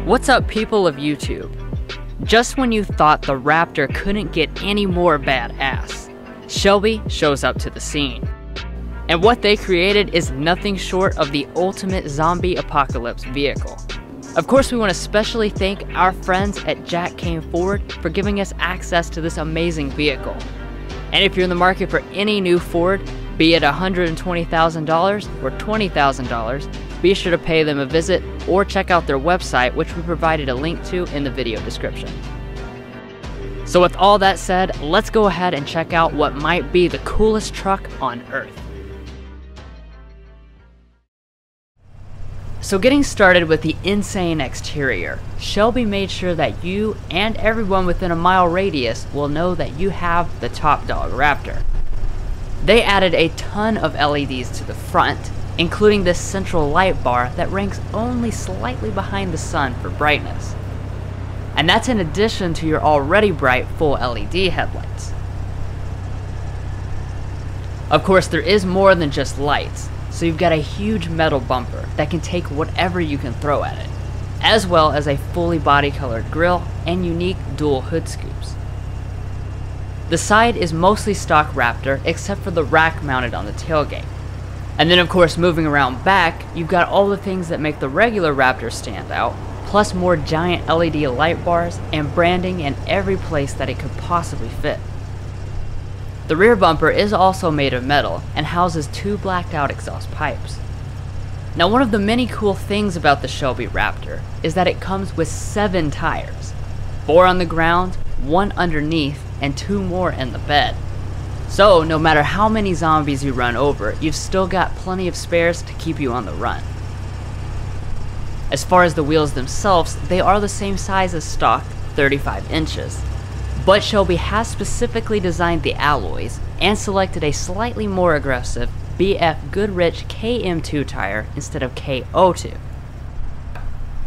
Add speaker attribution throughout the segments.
Speaker 1: What's up, people of YouTube? Just when you thought the Raptor couldn't get any more badass, Shelby shows up to the scene. And what they created is nothing short of the ultimate zombie apocalypse vehicle. Of course, we want to specially thank our friends at Kain Ford for giving us access to this amazing vehicle. And if you're in the market for any new Ford, be it $120,000 or $20,000, be sure to pay them a visit or check out their website, which we provided a link to in the video description. So with all that said, let's go ahead and check out what might be the coolest truck on Earth. So getting started with the insane exterior, Shelby made sure that you and everyone within a mile radius will know that you have the top dog Raptor. They added a ton of LEDs to the front, including this central light bar that ranks only slightly behind the sun for brightness. And that's in addition to your already bright full LED headlights. Of course, there is more than just lights, so you've got a huge metal bumper that can take whatever you can throw at it, as well as a fully body-colored grille and unique dual hood scoops. The side is mostly stock Raptor except for the rack mounted on the tailgate. And then of course, moving around back, you've got all the things that make the regular Raptor stand out, plus more giant LED light bars and branding in every place that it could possibly fit. The rear bumper is also made of metal and houses two blacked out exhaust pipes. Now, one of the many cool things about the Shelby Raptor is that it comes with 7 tires, 4 on the ground, 1 underneath, and 2 more in the bed. So no matter how many zombies you run over, you've still got plenty of spares to keep you on the run. As far as the wheels themselves, they are the same size as stock, 35 inches. But Shelby has specifically designed the alloys and selected a slightly more aggressive BF Goodrich KM2 tire instead of KO2.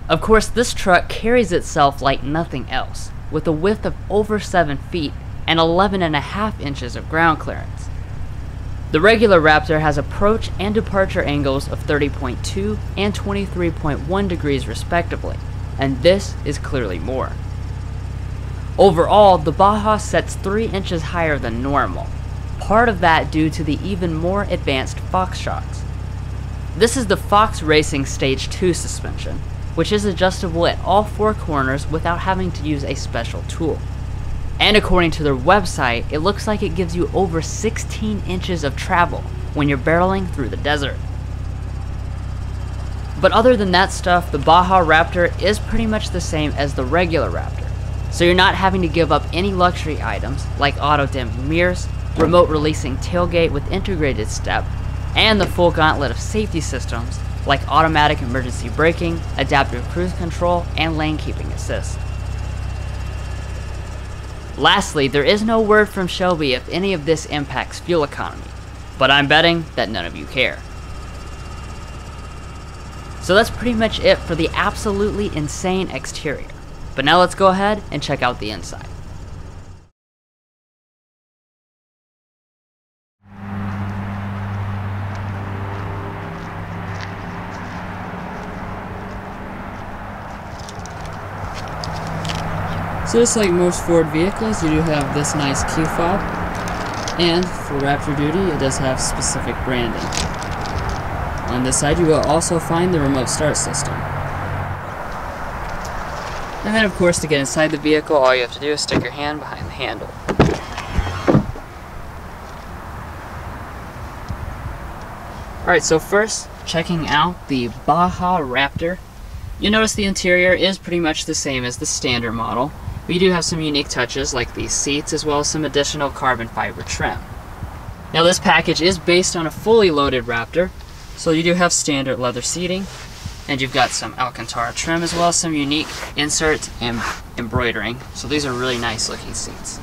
Speaker 1: Of course, this truck carries itself like nothing else, with a width of over 7 feet and 11.5 inches of ground clearance. The regular Raptor has approach and departure angles of 30.2 and 23.1 degrees respectively, and this is clearly more. Overall, the Baja sets 3 inches higher than normal, part of that due to the even more advanced Fox shocks. This is the Fox Racing Stage 2 suspension, which is adjustable at all 4 corners without having to use a special tool. And according to their website, it looks like it gives you over 16 inches of travel when you're barreling through the desert. But other than that stuff, the Baja Raptor is pretty much the same as the regular Raptor. So you're not having to give up any luxury items like auto-dimming mirrors, remote releasing tailgate with integrated step, and the full gauntlet of safety systems like automatic emergency braking, adaptive cruise control, and lane keeping assist. Lastly, there is no word from Shelby if any of this impacts fuel economy, but I'm betting that none of you care. So that's pretty much it for the absolutely insane exterior. But now let's go ahead and check out the inside. So just like most Ford vehicles, you do have this nice key fob, and for Raptor duty, it does have specific branding. On this side, you will also find the remote start system. And then of course, to get inside the vehicle, all you have to do is stick your hand behind the handle. Alright, so first, checking out the Baja Raptor. You'll notice the interior is pretty much the same as the standard model. We do have some unique touches like these seats as well as some additional carbon fiber trim. Now this package is based on a fully loaded Raptor, so you do have standard leather seating, and you've got some Alcantara trim as well as some unique inserts and embroidering. So these are really nice looking seats.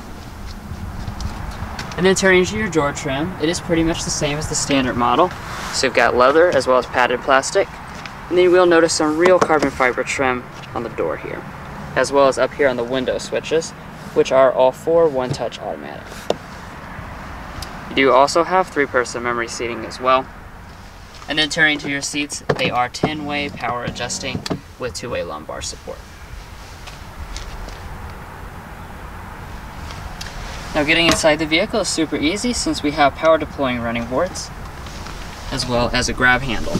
Speaker 1: And then turning to your door trim, it is pretty much the same as the standard model. So you've got leather as well as padded plastic, and then you will notice some real carbon fiber trim on the door here, as well as up here on the window switches, which are all 4 one-touch automatic. You do also have 3-person memory seating as well. And then turning to your seats, they are 10-way power adjusting with 2-way lumbar support. Now getting inside the vehicle is super easy since we have power deploying running boards, as well as a grab handle.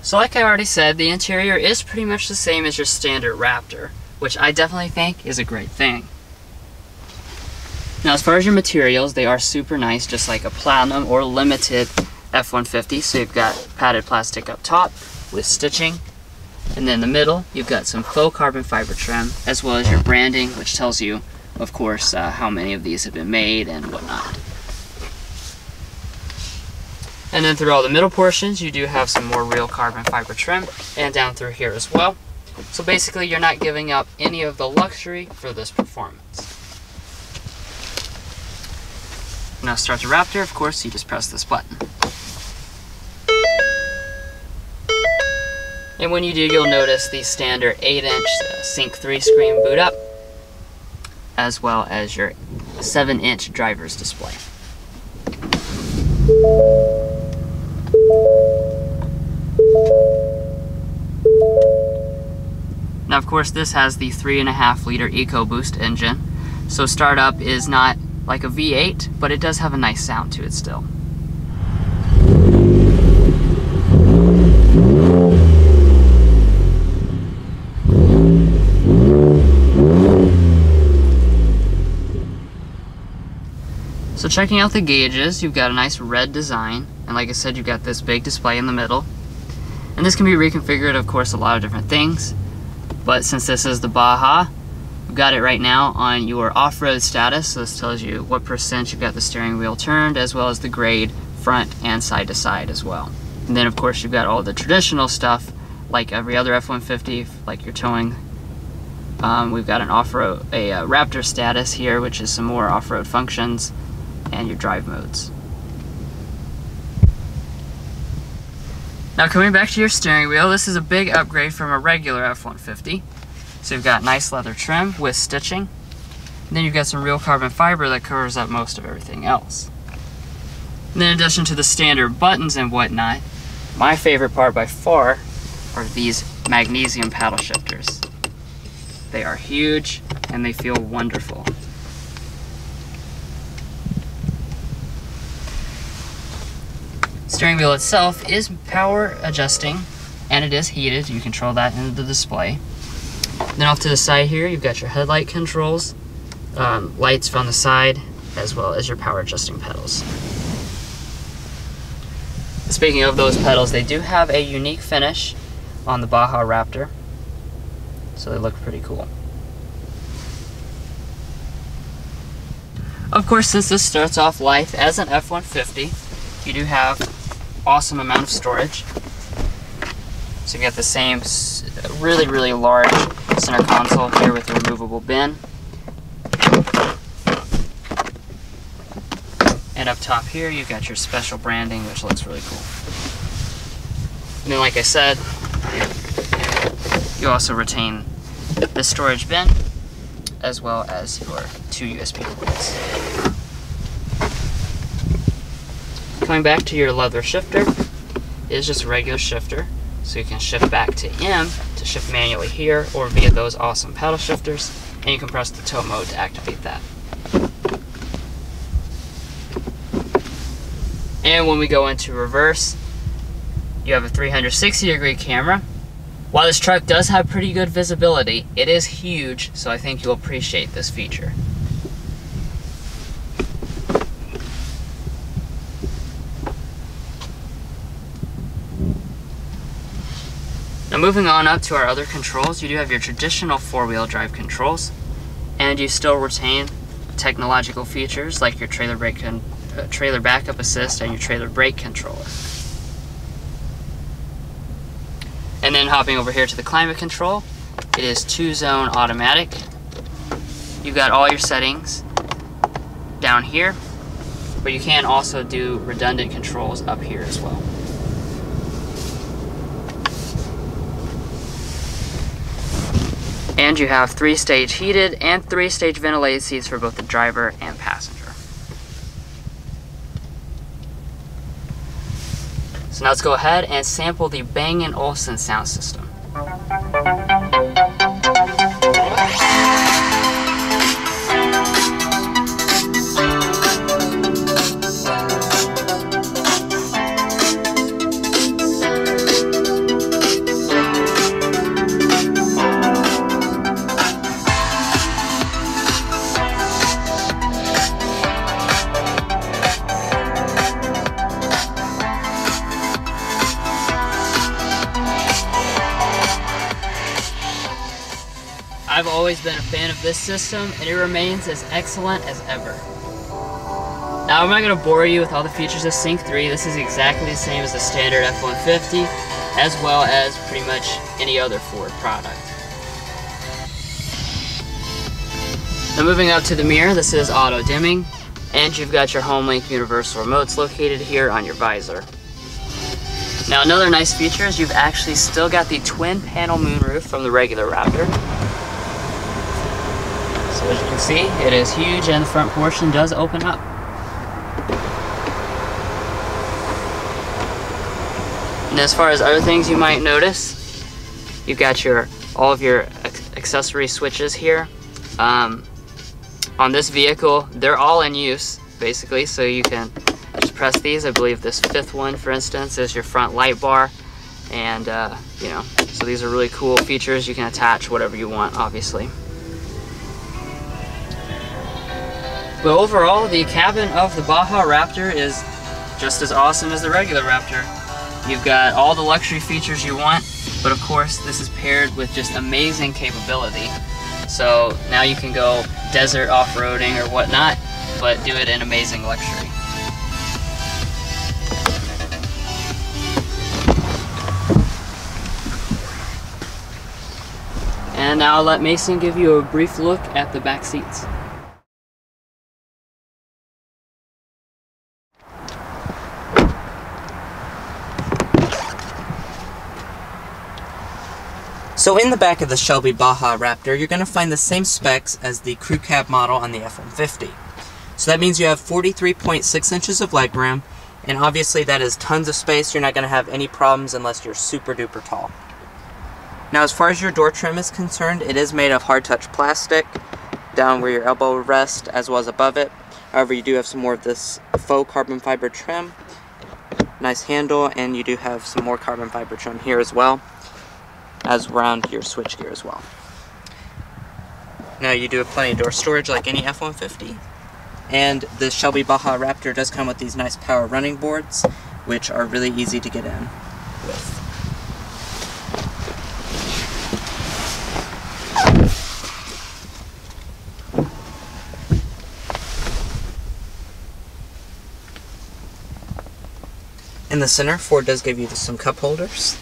Speaker 1: So like I already said, the interior is pretty much the same as your standard Raptor, which I definitely think is a great thing. Now as far as your materials, they are super nice, just like a platinum or limited F-150. So you've got padded plastic up top with stitching, and then in the middle you've got some faux carbon fiber trim, as well as your branding, which tells you, of course, how many of these have been made and whatnot. And then through all the middle portions, you do have some more real carbon fiber trim, and down through here as well. So basically, you're not giving up any of the luxury for this performance. Now to start the Raptor, of course, you just press this button. And when you do, you'll notice the standard 8-inch Sync 3 screen boot up, as well as your 7-inch driver's display. Now of course this has the 3.5 liter EcoBoost engine, so startup is not like a V8, but it does have a nice sound to it still. So checking out the gauges, you've got a nice red design, and like I said, you've got this big display in the middle. And this can be reconfigured, of course, a lot of different things. But since this is the Baja, we've got it right now on your off-road status. So this tells you what percent you've got the steering wheel turned, as well as the grade front and side to side as well. And then of course you've got all the traditional stuff, like every other F-150, like your towing. We've got an off-road, a Raptor status here, which is some more off-road functions, and your drive modes. Now coming back to your steering wheel, this is a big upgrade from a regular F-150. So you've got nice leather trim with stitching. And then you've got some real carbon fiber that covers up most of everything else. And then in addition to the standard buttons and whatnot, my favorite part by far are these magnesium paddle shifters. They are huge and they feel wonderful. Steering wheel itself is power adjusting, and it is heated. You control that in the display. Then off to the side here, you've got your headlight controls, lights from the side, as well as your power adjusting pedals. Speaking of those pedals, they do have a unique finish on the Baja Raptor, so they look pretty cool. Of course, since this starts off life as an F-150, you do have awesome amount of storage. So you got the same really large center console here with a removable bin. And up top here you've got your special branding, which looks really cool. And then like I said, you also retain the storage bin, as well as your 2 USB ports. Coming back to your leather shifter, it is just a regular shifter, so you can shift back to M to shift manually here, or via those awesome paddle shifters, and you can press the tow mode to activate that. And when we go into reverse, you have a 360-degree camera. While this truck does have pretty good visibility, it is huge, so I think you'll appreciate this feature. Now moving on up to our other controls, you do have your traditional 4-wheel drive controls, and you still retain technological features like your trailer backup assist and your trailer brake controller. And then hopping over here to the climate control, it is 2-zone automatic. You've got all your settings down here, but you can also do redundant controls up here as well. And you have 3-stage heated and 3-stage ventilated seats for both the driver and passenger. So now let's go ahead and sample the Bang & Olufsen sound system. I've always been a fan of this system, and it remains as excellent as ever. Now I'm not going to bore you with all the features of Sync 3. This is exactly the same as the standard F-150, as well as pretty much any other Ford product. Now moving up to the mirror, this is auto dimming, and you've got your HomeLink universal remotes located here on your visor. Now another nice feature is you've actually still got the twin panel moonroof from the regular Raptor. So as you can see, it is huge and the front portion does open up. And as far as other things you might notice, you've got all of your accessory switches here. On this vehicle, they're all in use basically, so you can just press these. I believe this fifth one, for instance, is your front light bar, and you know, so these are really cool features. You can attach whatever you want, obviously. But overall, the cabin of the Baja Raptor is just as awesome as the regular Raptor. You've got all the luxury features you want, but of course this is paired with just amazing capability. So now you can go desert off-roading or whatnot, but do it in amazing luxury. And now I'll let Mason give you a brief look at the back seats.
Speaker 2: So in the back of the Shelby Baja Raptor, you're going to find the same specs as the crew cab model on the F-150. So that means you have 43.6 inches of legroom, and obviously that is tons of space. You're not going to have any problems unless you're super duper tall. Now as far as your door trim is concerned, it is made of hard touch plastic down where your elbow will rest as well as above it. However, you do have some more of this faux carbon fiber trim, nice handle, and you do have some more carbon fiber trim here as well, as around your switchgear as well. Now you do have plenty of door storage like any F-150, and the Shelby Baja Raptor does come with these nice power running boards, which are really easy to get in with. In the center, Ford does give you some cup holders.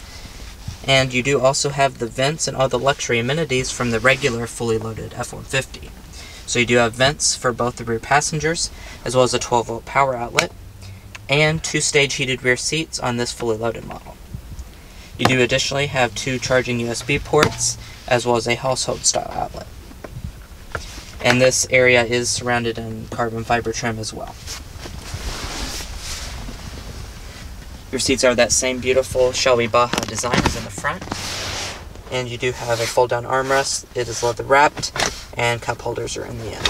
Speaker 2: And you do also have the vents and all the luxury amenities from the regular fully loaded F-150. So you do have vents for both the rear passengers, as well as a 12-volt power outlet, and 2-stage heated rear seats on this fully loaded model. You do additionally have 2 charging USB ports, as well as a household style outlet. And this area is surrounded in carbon fiber trim as well. Your seats are that same beautiful Shelby Baja design as in the front. And you do have a fold-down armrest. It is leather wrapped, and cup holders are in the end.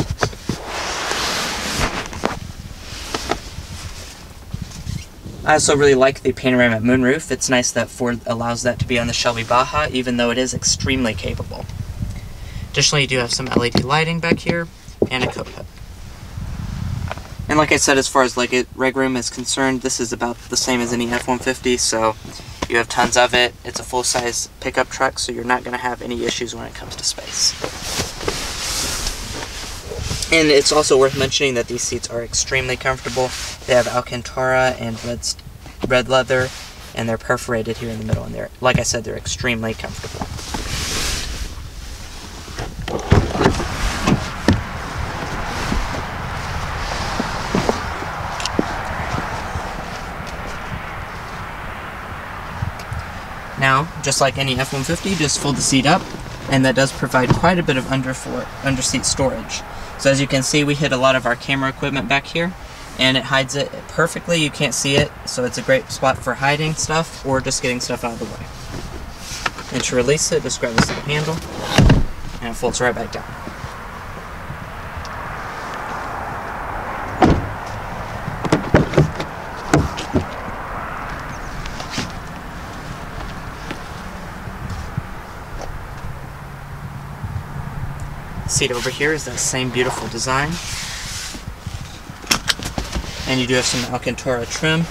Speaker 2: I also really like the panoramic moonroof. It's nice that Ford allows that to be on the Shelby Baja, even though it is extremely capable. Additionally, you do have some LED lighting back here, and a coat hood. And like I said, as far as legroom is concerned, this is about the same as any F-150, so you have tons of it. It's a full-size pickup truck, so you're not going to have any issues when it comes to space. And it's also worth mentioning that these seats are extremely comfortable. They have Alcantara and red leather, and they're perforated here in the middle, and they're, like I said, they're extremely comfortable. Now, just like any F-150, just fold the seat up, and that does provide quite a bit of under-seat storage. So as you can see, we hid a lot of our camera equipment back here, and it hides it perfectly. You can't see it, so it's a great spot for hiding stuff or just getting stuff out of the way. And to release it, just grab this little handle, and it folds right back down. Seat over here is that same beautiful design. And you do have some Alcantara trim,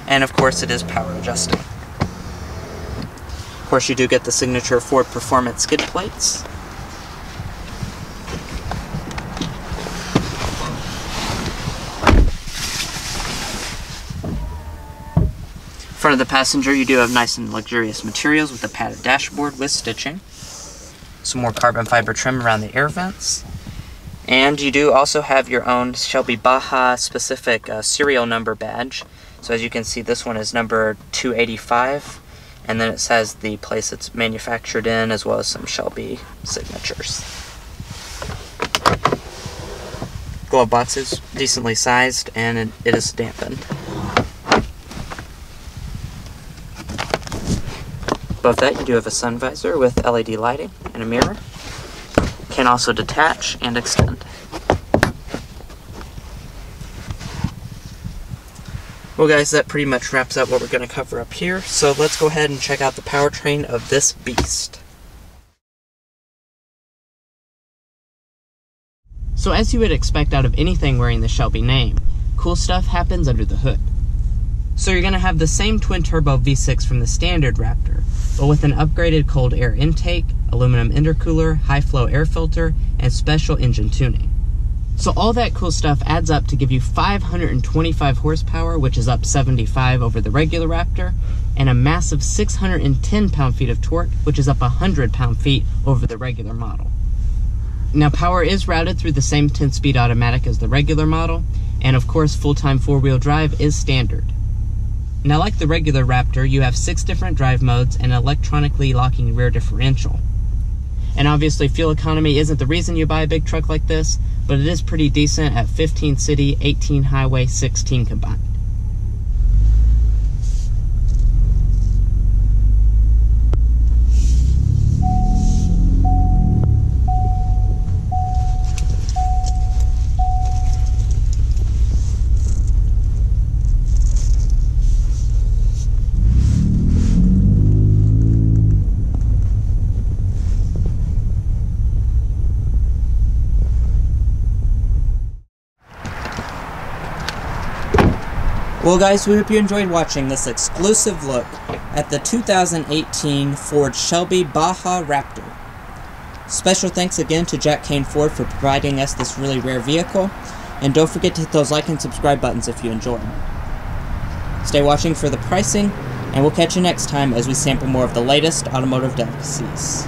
Speaker 2: and of course it is power adjusting. Of course you do get the signature Ford Performance skid plates. Front of the passenger, you do have nice and luxurious materials with a padded dashboard with stitching. Some more carbon fiber trim around the air vents. And you do also have your own Shelby Baja specific serial number badge. So as you can see, this one is number 285. And then it says the place it's manufactured in, as well as some Shelby signatures. Glove box is decently sized, and it is dampened. Above that, you do have a sun visor with LED lighting and a mirror. Can also detach and extend. Well guys, that pretty much wraps up what we're going to cover up here, so let's go ahead and check out the powertrain of this beast. So as you would expect out of anything wearing the Shelby name, cool stuff happens under the hood. So you're going to have the same twin-turbo V6 from the standard Raptor, but with an upgraded cold air intake, aluminum intercooler, high-flow air filter, and special engine tuning. So all that cool stuff adds up to give you 525 horsepower, which is up 75 over the regular Raptor, and a massive 610 pound-feet of torque, which is up 100 pound-feet over the regular model. Now power is routed through the same 10-speed automatic as the regular model, and of course full-time four-wheel drive is standard. Now like the regular Raptor, you have 6 different drive modes and an electronically locking rear differential. And obviously fuel economy isn't the reason you buy a big truck like this, but it is pretty decent at 15 city, 18 highway, 16 combined. Well guys, we hope you enjoyed watching this exclusive look at the 2018 Ford Shelby Baja Raptor. Special thanks again to Jack Kain Ford for providing us this really rare vehicle, and don't forget to hit those like and subscribe buttons if you enjoyed. Stay watching for the pricing, and we'll catch you next time as we sample more of the latest automotive delicacies.